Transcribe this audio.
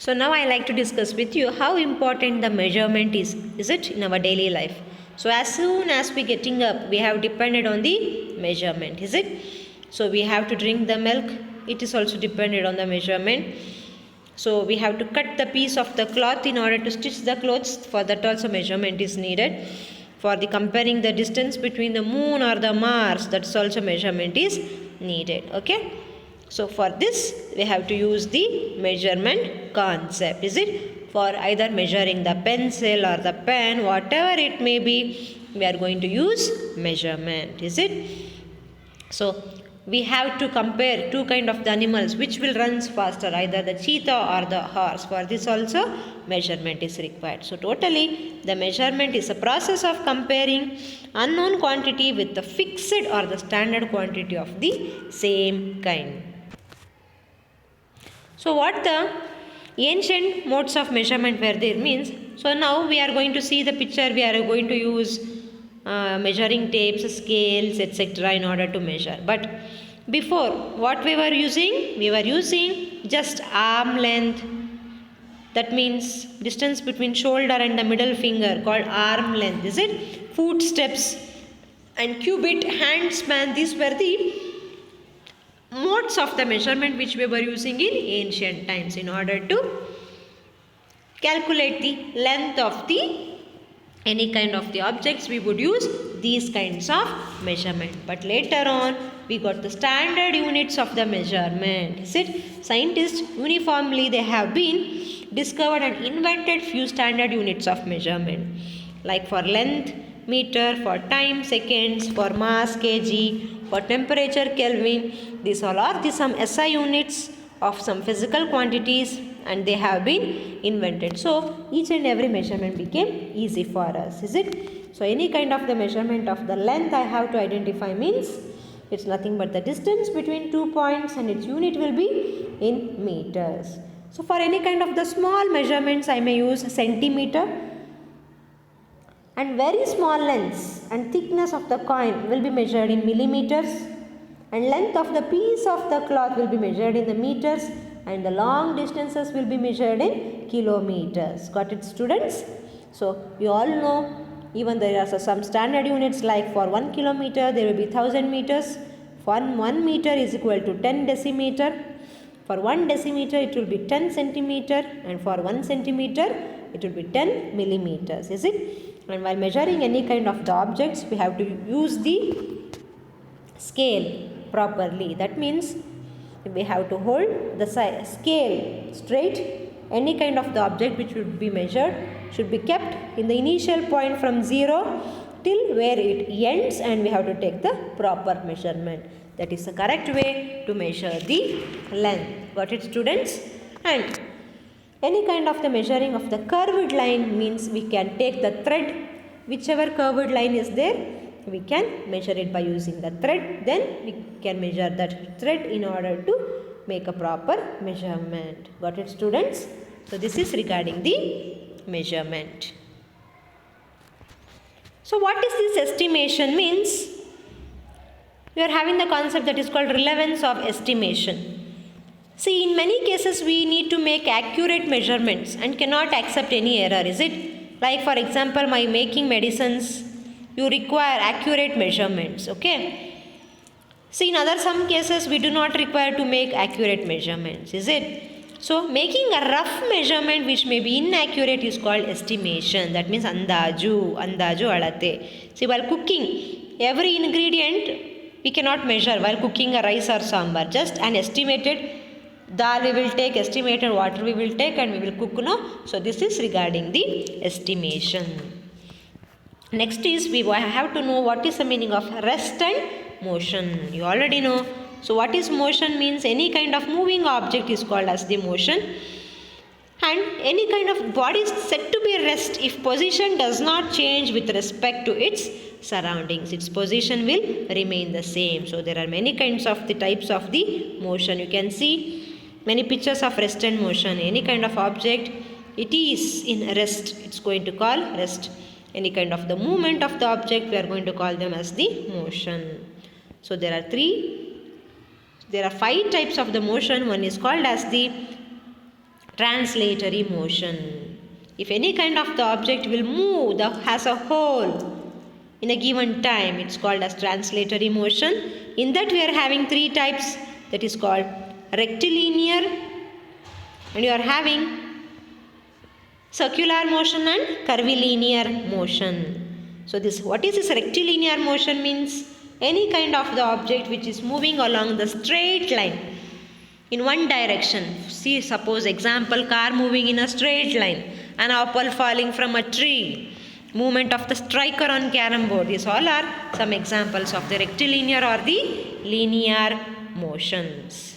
So now I like to discuss with you how important the measurement is it in our daily life. So as soon as we getting up, we have depended on the measurement, is it? So we have to drink the milk, it is also depended on the measurement. So we have to cut the piece of the cloth in order to stitch the clothes, for that also measurement is needed. For the comparing the distance between the moon or the Mars, that's also measurement is needed, okay? So for this we have to use the measurement concept, is it? For either measuring the pencil or the pen, whatever it may be, we are going to use measurement, is it? So we have to compare two kind of the animals, which will runs faster, either the cheetah or the horse. For this also measurement is required. So totally the measurement is a process of comparing unknown quantity with the fixed or the standard quantity of the same kind. So what the ancient modes of measurement were there means, so now we are going to see the picture, we are going to use measuring tapes, scales, etc. in order to measure. But before, what we were using? We were using just arm length, that means distance between shoulder and the middle finger, called arm length, is it? Footsteps and cubit, hand span, these were the modes of the measurement which we were using in ancient times in order to calculate the length of the any kind of the objects. We would use these kinds of measurement. But later on we got the standard units of the measurement, is it? Scientists uniformly, they have been discovered and invented few standard units of measurement, like for length meter, for time seconds, for mass kg, for temperature Kelvin. These all are some SI units of some physical quantities, and they have been invented. So each and every measurement became easy for us, is it? So any kind of the measurement of the length I have to identify means it's nothing but the distance between 2 points, and its unit will be in meters. So for any kind of the small measurements I may use centimeter, and very small lengths and thickness of the coin will be measured in millimeters, and length of the piece of the cloth will be measured in the meters, and the long distances will be measured in kilometers. Got it, students? So you all know, even there are some standard units, like for 1 kilometer there will be 1000 meters. For 1 meter is equal to 10 decimeter. For 1 decimeter it will be 10 centimeter, and for 1 centimeter it will be 10 millimeters, is it? And while measuring any kind of the objects, we have to use the scale properly. That means we have to hold the scale straight. Any kind of the object which should be measured should be kept in the initial point from 0 till where it ends, and we have to take the proper measurement. That is the correct way to measure the length. Got it, students? And any kind of the measuring of the curved line means we can take the thread, whichever curved line is there, we can measure it by using the thread. Then we can measure that thread in order to make a proper measurement. Got it, students? So this is regarding the measurement. So what is this estimation means? We are having the concept that is called relevance of estimation. See, in many cases we need to make accurate measurements and cannot accept any error, is it? Like for example, by making medicines, you require accurate measurements, okay? See, in some cases we do not require to make accurate measurements, is it? So making a rough measurement which may be inaccurate is called estimation. That means andaju alate. See, while cooking, every ingredient we cannot measure while cooking a rice or sambar. Just an estimated dal we will take, estimated water we will take, and we will cook, no? So this is regarding the estimation. Next is we have to know what is the meaning of rest and motion. You already know. So what is motion means? Any kind of moving object is called as the motion. And any kind of body is said to be rest if position does not change with respect to its surroundings. Its position will remain the same. So there are many kinds of the types of the motion. You can see many pictures of rest and motion. Any kind of object, it is in rest, it's going to call rest. Any kind of the movement of the object, we are going to call them as the motion. So there are 5 types of the motion. One is called as the Translatory motion. If any kind of the object will move as a whole in a given time, it's called as translatory motion. In that we are having three types, that is called rectilinear, and you are having circular motion and curvilinear motion. So this, what is this rectilinear motion means? Any kind of the object which is moving along the straight line in one direction. See, suppose example, car moving in a straight line, an apple falling from a tree, movement of the striker on carom board. These all are some examples of the rectilinear or the linear motions.